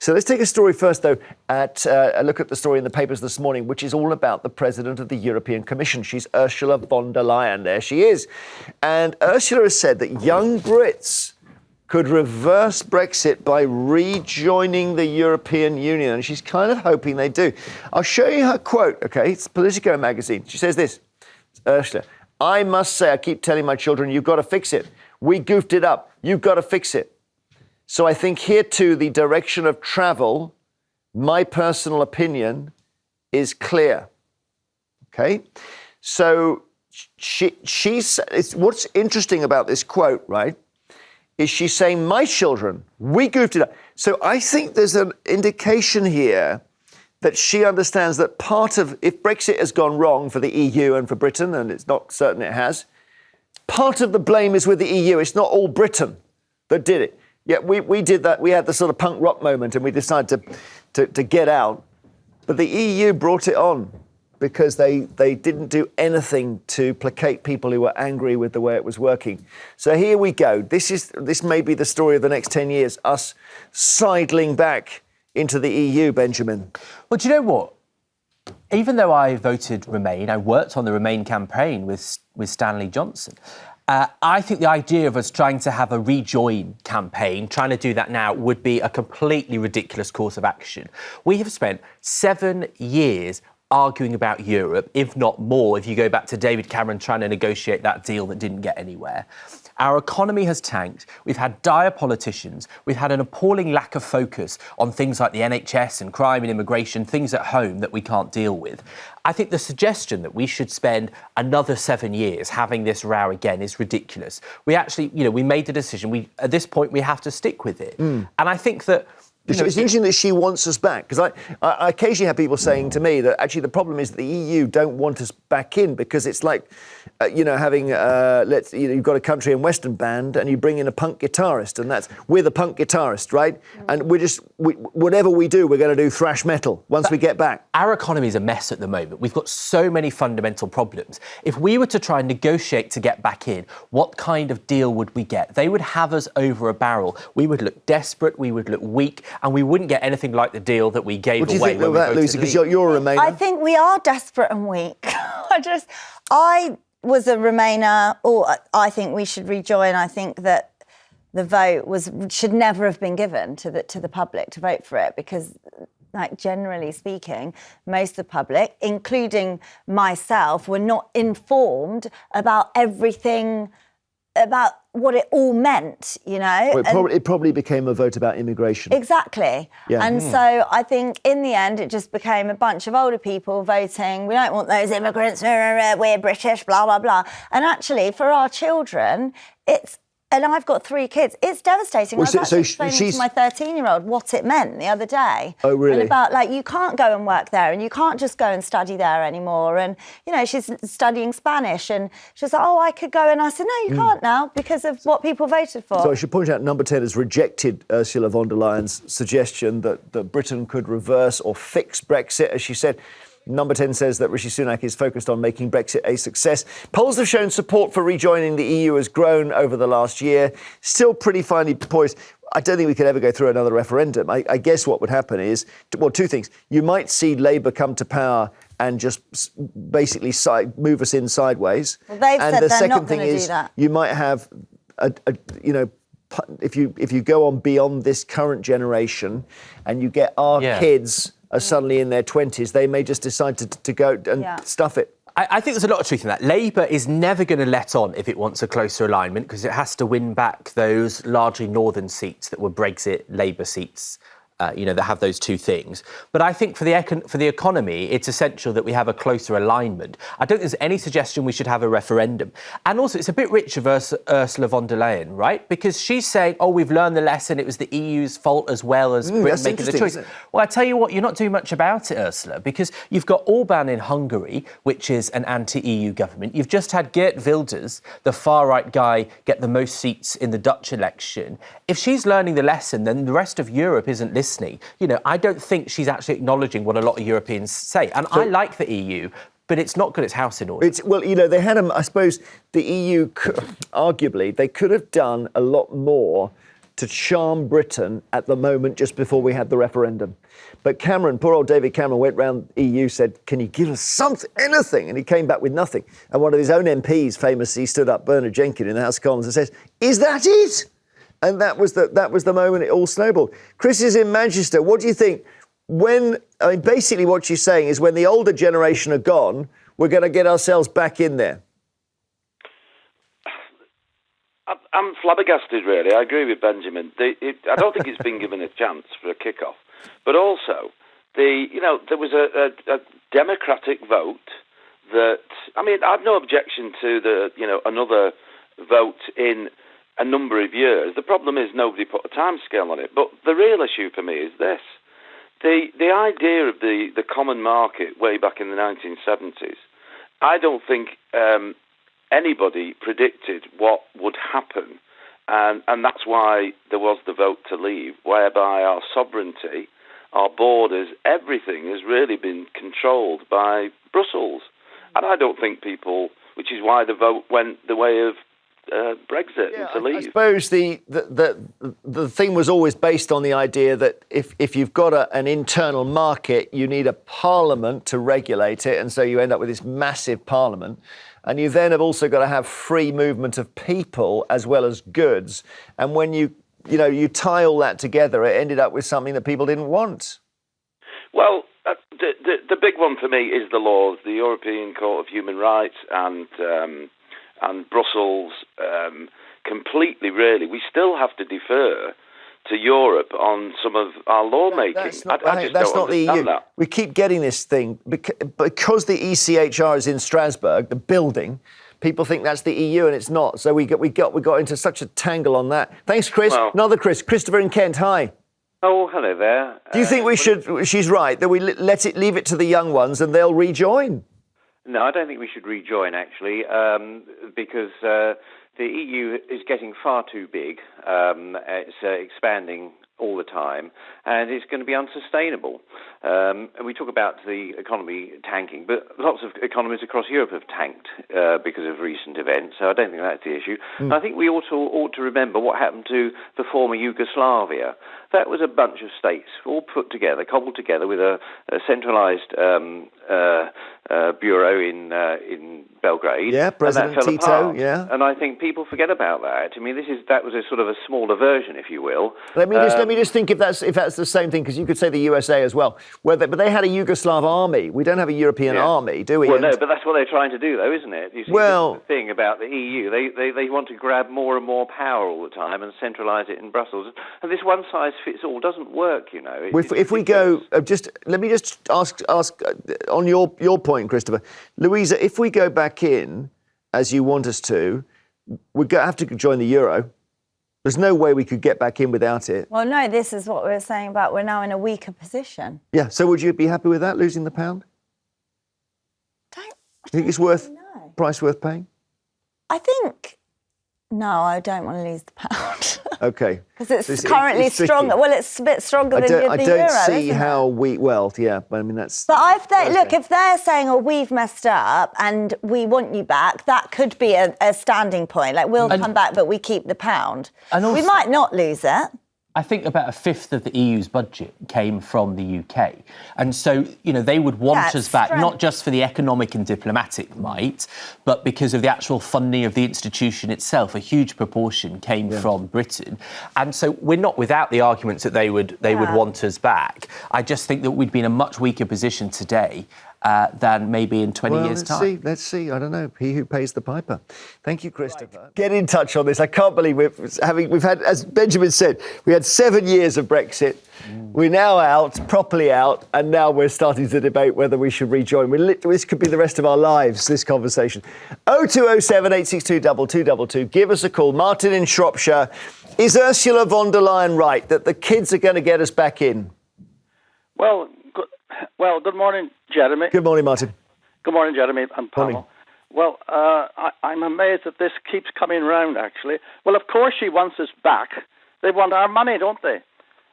So let's take a story first, though, at a look at the story in the papers this morning, which is all about the President of the European Commission. She's Ursula von der Leyen. There she is. And Ursula has said that young Brits could reverse Brexit by rejoining the European Union. And she's kind of hoping they do. I'll show you her quote, OK? It's Politico magazine. She says this, Ursula, I must say, I keep telling my children, you've got to fix it. We goofed it up. You've got to fix it. So I think here, too, the direction of travel, my personal opinion, is clear. OK? So she's what's interesting about this quote, right, is she's saying, my children, we goofed it up. So I think there's an indication here that she understands that part of, if Brexit has gone wrong for the EU and for Britain, and it's not certain it has, part of the blame is with the EU. It's not all Britain that did it. Yeah, we did that. We had the sort of punk rock moment and we decided to get out. But the EU brought it on because they didn't do anything to placate people who were angry with the way it was working. So here we go. This may be the story of the next 10 years, us sidling back into the EU, Benjamin. Well, do you know what? Even though I voted Remain, I worked on the Remain campaign with Stanley Johnson. I think the idea of us trying to have a rejoin campaign, trying to do that now, would be a completely ridiculous course of action. We have spent 7 years arguing about Europe, if not more, if you go back to David Cameron trying to negotiate that deal that didn't get anywhere. Our economy has tanked. We've had dire politicians. We've had an appalling lack of focus on things like the NHS and crime and immigration, things at home that we can't deal with. I think the suggestion that we should spend another 7 years having this row again is ridiculous. We actually, we made the decision. At this point, we have to stick with it. And I think that it's interesting that she wants us back, because I occasionally have people saying to me that actually the problem is that the EU don't want us back in because it's like, having, you've got a country and western band and you bring in a punk guitarist and we're the punk guitarist, right? And whatever we do, we're going to do thrash metal once we get back. Our economy is a mess at the moment. We've got so many fundamental problems. If we were to try and negotiate to get back in, what kind of deal would we get? They would have us over a barrel. We would look desperate, we would look weak, and we wouldn't get anything like the deal that we gave away. What do you think of that, Luisa? Because you're a Remainer. I think we are desperate and weak. I was a Remainer, or I think we should rejoin. I think that the vote should never have been given to the public to vote for it because, like, generally speaking, most of the public, including myself, were not informed about everything, about what it all meant, Well, it probably became a vote about immigration. Exactly. Yeah. And so I think in the end it just became a bunch of older people voting, we don't want those immigrants, we're British, blah, blah, blah. And actually for our children, and I've got 3 kids. It's devastating. Well, I was explaining to my 13-year-old what it meant the other day. Oh, really? And about, you can't go and work there and you can't just go and study there anymore. And, she's studying Spanish and she's like, I could go. And I said, no, you can't now because of what people voted for. So I should point out Number 10 has rejected Ursula von der Leyen's suggestion that Britain could reverse or fix Brexit, as she said. Number 10 says that Rishi Sunak is focused on making Brexit a success. Polls have shown support for rejoining the EU has grown over the last year. Still pretty finely poised. I don't think we could ever go through another referendum. I guess what would happen is, 2 things. You might see Labour come to power and just basically move us in sideways. Well, they've and said the they're second not thing going to is do that. you might have if you go on beyond this current generation and you get our kids are suddenly in their 20s, they may just decide to go and stuff it. I think there's a lot of truth in that. Labour is never going to let on if it wants a closer alignment because it has to win back those largely northern seats that were Brexit Labour seats that have those 2 things. But I think for the economy, it's essential that we have a closer alignment. I don't think there's any suggestion we should have a referendum. And also, it's a bit rich of Ursula von der Leyen, right? Because she's saying, we've learned the lesson. It was the EU's fault as well as Britain making the choice. Well, I tell you what, you're not doing much about it, Ursula, because you've got Orban in Hungary, which is an anti-EU government. You've just had Geert Wilders, the far-right guy, get the most seats in the Dutch election. If she's learning the lesson, then the rest of Europe isn't listening. I don't think she's actually acknowledging what a lot of Europeans say. And I like the EU, but it's not got its house in order. They had, I suppose, the EU, arguably, they could have done a lot more to charm Britain at the moment just before we had the referendum. But Cameron, poor old David Cameron, went round the EU, said, can you give us something, anything? And he came back with nothing. And one of his own MPs famously stood up, Bernard Jenkins, in the House of Commons and says, is that it? And that was the moment it all snowballed. Chris is in Manchester. What do you think? Basically what she's saying is when the older generation are gone, we're going to get ourselves back in there. I'm flabbergasted, really. I agree with Benjamin. I don't think it's been given a chance for a kick-off. But also, there was a democratic vote that, I've no objection to another vote in a number of years. The problem is nobody put a timescale on it. But the real issue for me is this. The idea of the common market way back in the 1970s, I don't think anybody predicted what would happen. And that's why there was the vote to leave, whereby our sovereignty, our borders, everything has really been controlled by Brussels. And I don't think people, which is why the vote went the way of Brexit and to leave. I suppose the thing was always based on the idea that if you've got an internal market, you need a parliament to regulate it, and so you end up with this massive parliament. And you then have also got to have free movement of people as well as goods. And when you tie all that together, it ended up with something that people didn't want. Well, the big one for me is the laws, the European Court of Human Rights and Brussels completely, really. We still have to defer to Europe on some of our lawmaking. That's not the EU. That. We keep getting this thing because the ECHR is in Strasbourg, the building. People think that's the EU, and it's not. So we got into such a tangle on that. Thanks, Chris. Well, another Chris, Christopher in Kent. Hi. Oh, hello there. Do you think we should? She's right that we leave it to the young ones, and they'll rejoin. No, I don't think we should rejoin, actually, because the EU is getting far too big. It's expanding all the time, and it's going to be unsustainable. And we talk about the economy tanking, but lots of economies across Europe have tanked because of recent events, so I don't think that's the issue. And I think we ought to remember what happened to the former Yugoslavia. That was a bunch of states all put together, cobbled together with a centralised bureau in Belgrade. Yeah, President and that fell Tito. apart. Yeah, and I think people forget about that. I mean, that was a sort of a smaller version, if you will. Let me just think if that's the same thing, because you could say the USA as well. But they had a Yugoslav army. We don't have a European army, do we? Well, no, but that's what they're trying to do, though, isn't it? You see, well, the thing about the EU, they want to grab more and more power all the time and centralise it in Brussels. And this one size fits all doesn't work, you know. If we go, let me just ask on your point, Christopher, Luisa, if we go back in as you want us to, we have to join the euro. There's no way we could get back in without it. Well, no, this is what we were saying about we're now in a weaker position. Yeah, so would you be happy with that, losing the pound? Do you think it's price worth paying? No, I don't want to lose the pound. Okay. Because it's currently stronger. Well, it's a bit stronger than the euro, I don't see how we... Well, yeah, but I mean, that's... But if they're saying, oh, we've messed up and we want you back, that could be a standing point. Like, we'll come back, but we keep the pound. And also, we might not lose it. I think about a fifth of the EU's budget came from the UK. And so, they would want us back, not just for the economic and diplomatic might, but because of the actual funding of the institution itself. A huge proportion came from Britain. And so we're not without the arguments that they would want us back. I just think that we'd be in a much weaker position today than maybe in 20 years' time. Let's see. I don't know. He who pays the piper. Thank you, Christopher. Right. Get in touch on this. I can't believe we've had, as Benjamin said, we had 7 years of Brexit. We're now out, properly out, and now we're starting to debate whether we should rejoin. This could be the rest of our lives, this conversation. 0207 862 2222. Give us a call. Martin in Shropshire. Is Ursula von der Leyen right that the kids are going to get us back in? Well, good morning, Jeremy. Good morning, Martin. Good morning, Jeremy and Paul. Morning. Well, I'm amazed that this keeps coming round, actually. Well, of course she wants us back. They want our money, don't they?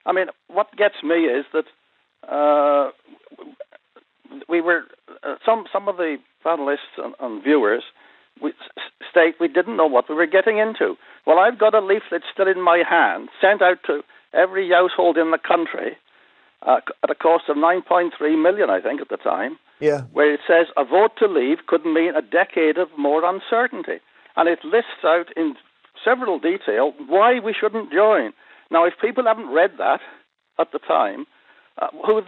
I mean, what gets me is that we were... some of the panellists and viewers state we didn't know what we were getting into. Well, I've got a leaflet still in my hand, sent out to every household in the country at a cost of 9.3 million, I think, at the time, where it says a vote to leave could mean a decade of more uncertainty. And it lists out in several detail why we shouldn't join. Now, if people haven't read that at the time, who have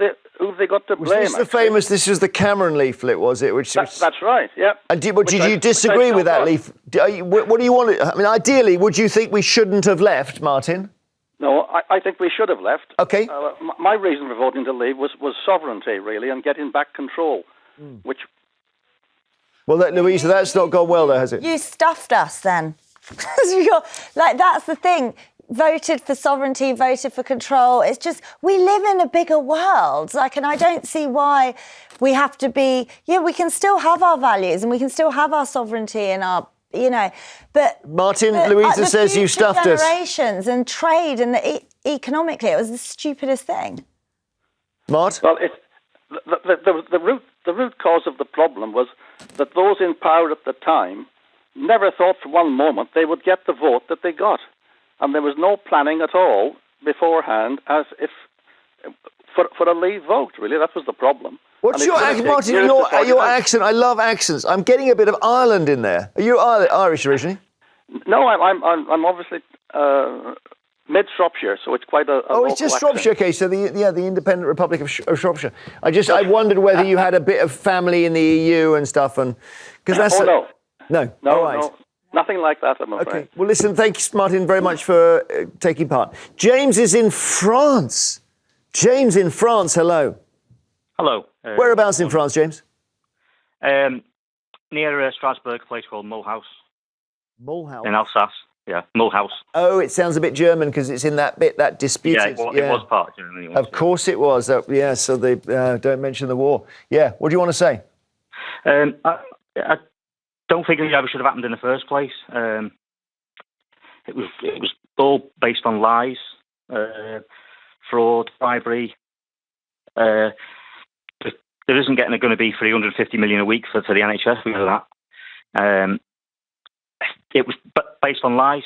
they got to blame? This was the Cameron leaflet, was it? That's right, yeah. And did you disagree with that leaflet? What do you want? I mean, ideally, would you think we shouldn't have left, Martin? No, I think we should have left. Okay. My reason for voting to leave was sovereignty, really, and getting back control, which... Well, Luisa, that's not gone well, though, has it? You stuffed us, then. That's the thing. Voted for sovereignty, voted for control. It's just, we live in a bigger world. And I don't see why we have to be... Yeah, we can still have our values and we can still have our sovereignty and our... but Martin, Luisa says you stuffed us. Generations and trade and economically, it was the stupidest thing. Mart? Well, the root cause of the problem was that those in power at the time never thought for one moment they would get the vote that they got, and there was no planning at all beforehand, as if for a leave vote. Really, that was the problem. What's your accent, Martin? Your accent. I love accents. I'm getting a bit of Ireland in there. Are you Irish originally? No, I'm obviously mid Shropshire, so it's quite a. Oh, it's just Shropshire. Okay, so the Independent Republic of Shropshire. I wondered whether you had a bit of family in the EU and stuff, and because that's. No. All right. No, nothing like that, I'm afraid. Okay. Well, listen. Thanks, Martin, very much for taking part. James is in France. James in France. Hello. Hello. Whereabouts in France, James? Near Strasbourg, a place called Mulhouse. Mulhouse? In Alsace, yeah, Mulhouse. Oh, it sounds a bit German because it's in that bit, that disputed. Yeah, it was part of Germany. Of course it was. So they don't mention the war. Yeah, what do you want to say? I don't think it ever should have happened in the first place. It was all based on lies, fraud, bribery. There isn't going to be 350 million a week for the NHS. We know that. It was based on lies.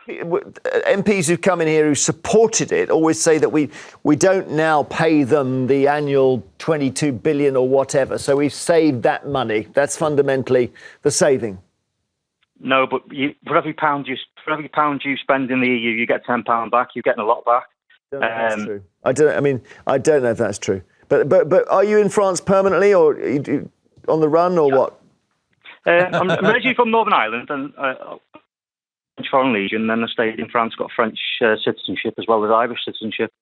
MPs who've come in here who supported it always say that we don't now pay them the annual 22 billion or whatever, so we've saved that money. That's fundamentally the saving. No, but for every pound you spend in the EU, you get £10 back. You're getting a lot back. That's true. I don't know if that's true. But are you in France permanently, or are you on the run, or what? I'm originally from Northern Ireland and French Foreign Legion. Then I stayed in France, got French citizenship as well as Irish citizenship.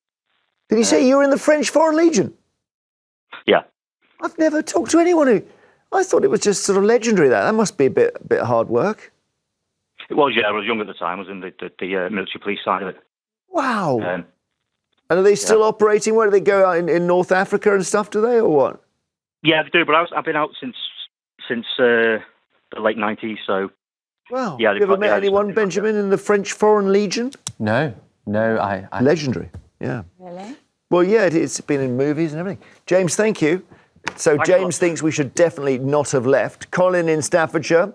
Did you say you were in the French Foreign Legion? Yeah. I've never talked to anyone who. I thought it was just sort of legendary. That must be a bit hard work. It was, yeah. I was young at the time. I was in the military police side of it. Wow. And are they still operating? Where do they go out in North Africa and stuff? Do they, or what? Yeah, they do. But I've been out since the late 90s. So. Wow. Yeah. Have you ever met anyone, Benjamin, in the French Foreign Legion? No. I Legendary. Yeah. Really? Well, yeah, it's been in movies and everything. James, thank you. So James thinks we should definitely not have left. Colin in Staffordshire.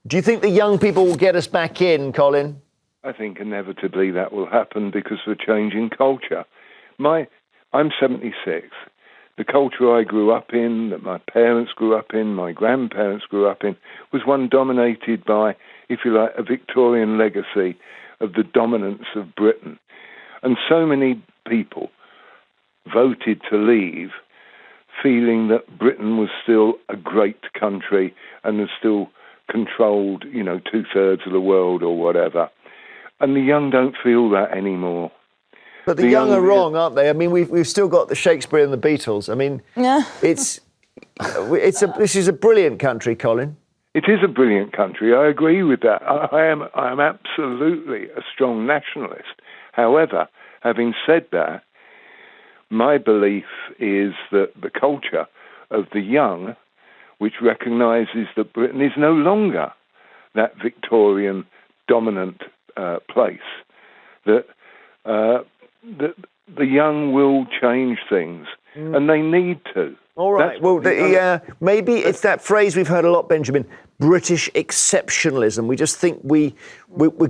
Do you think the young people will get us back in, Colin? I think inevitably that will happen because of the changing culture. I'm 76. The culture I grew up in, that my parents grew up in, my grandparents grew up in, was one dominated by, if you like, a Victorian legacy of the dominance of Britain. And so many people voted to leave feeling that Britain was still a great country and was still controlled, 2/3 of the world or whatever. And the young don't feel that anymore. But the young are wrong, aren't they? I mean, we've still got the Shakespeare and the Beatles. I mean, this is a brilliant country, Colin. It is a brilliant country. I agree with that. I am absolutely a strong nationalist. However, having said that, my belief is that the culture of the young, which recognises that Britain is no longer that Victorian dominant place, that the young will change things, and they need to. All right. Well, maybe it's that phrase we've heard a lot, Benjamin. British exceptionalism. We just think we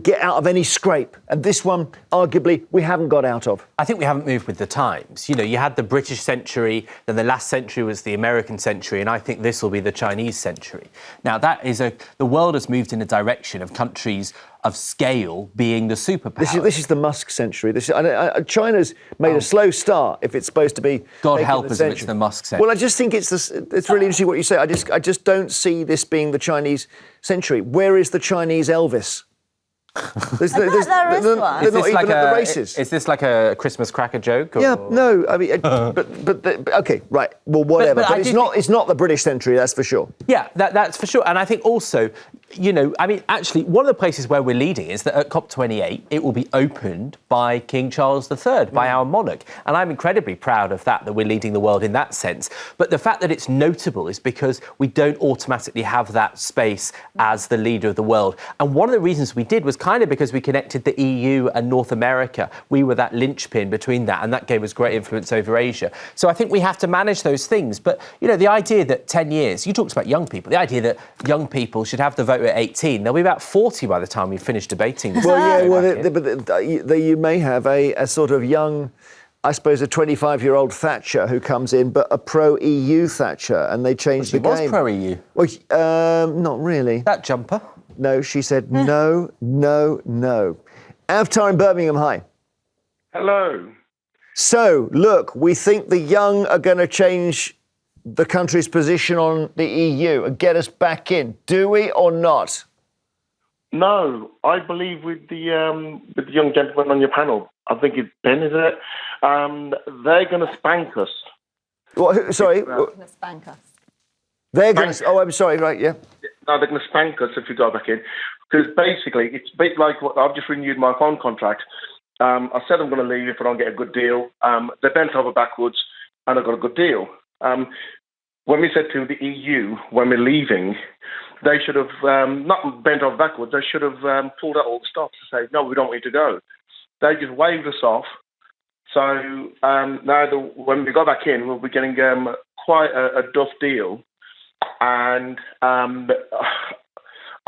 get out of any scrape. And this one, arguably, we haven't got out of. I think we haven't moved with the times. You know, you had the British century, then the last century was the American century, and I think this will be the Chinese century. Now, the world has moved in a direction of countries of scale being the superpower. This is the Musk century. China's made a slow start if it's supposed to be. God help us if it's the Musk century. Well, I just think it's really interesting what you say. I just don't see this being the Chinese century. Where is the Chinese Elvis? There is one. They're not even at the races. Is this like a Christmas cracker joke? Or? Yeah, no. I mean, okay, right. Well, whatever. But it's not the British century, that's for sure. Yeah, that's for sure. And I think also, you know, I mean, actually, one of the places where we're leading is that at COP28, it will be opened by King Charles III, by our monarch. And I'm incredibly proud of that we're leading the world in that sense. But the fact that it's notable is because we don't automatically have that space as the leader of the world. And one of the reasons we did was kind of because we connected the EU and North America. We were that linchpin between that, and that gave us great influence over Asia. So I think we have to manage those things. But, you know, the idea that 10 years, you talked about young people, the idea that young people should have the vote at 18, they'll be about 40 by the time we finish debating this. But you may have a sort of young, I suppose, a 25-year-old Thatcher who comes in, but a pro-EU Thatcher, and they change the game. She was pro-EU? Well, not really. That jumper? No, she said no, no, no. Avatar in Birmingham, hi. Hello. So, look, we think the young are going to change the country's position on the EU and get us back in. Do we or not? No, I believe with the young gentleman on your panel. I think it's Ben, is it? They're going to spank us. What, sorry? They're going to spank us. They're going to... Oh, I'm sorry, right, yeah. No, they're going to spank us if we go back in. Because basically, it's a bit like what I've just renewed my phone contract. I said I'm going to leave if I don't get a good deal. They bent over backwards, and I got a good deal. When we said to the EU, when we're leaving, they should have not bent over backwards. They should have pulled out all the stops to say, no, we don't want you to go. They just waved us off. So now when we go back in, we'll be getting quite a duff deal. And I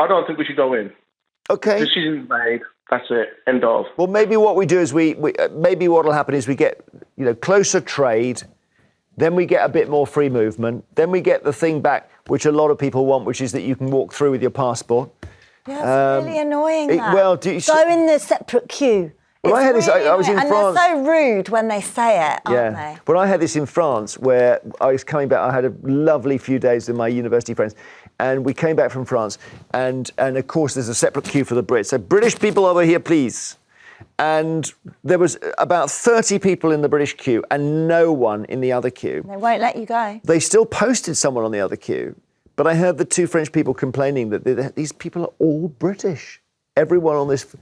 don't think we should go in. Okay. Decision's made. That's it. End of. Well, maybe what we do is maybe what will happen is we get closer trade, then we get a bit more free movement, then we get the thing back which a lot of people want, which is that you can walk through with your passport. Yeah, it's really annoying. Go in the separate queue. Well, I had this. I was in France. And they're so rude when they say it, aren't they? Well, I had this in France where I was coming back. I had a lovely few days with my university friends, and we came back from France, and of course there's a separate queue for the Brits. So British people over here, please. And there was about 30 people in the British queue and no one in the other queue. They won't let you go. They still posted someone on the other queue, but I heard the two French people complaining that these people are all British. Everyone on this.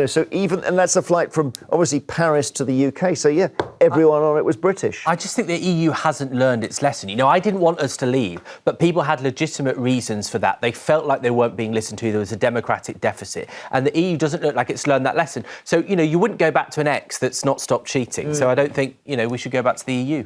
So and that's a flight from, obviously, Paris to the UK. So, yeah, everyone on it was British. I just think the EU hasn't learned its lesson. I didn't want us to leave, but people had legitimate reasons for that. They felt like they weren't being listened to. There was a democratic deficit. And the EU doesn't look like it's learned that lesson. So, you wouldn't go back to an ex that's not stopped cheating. So I don't think, we should go back to the EU.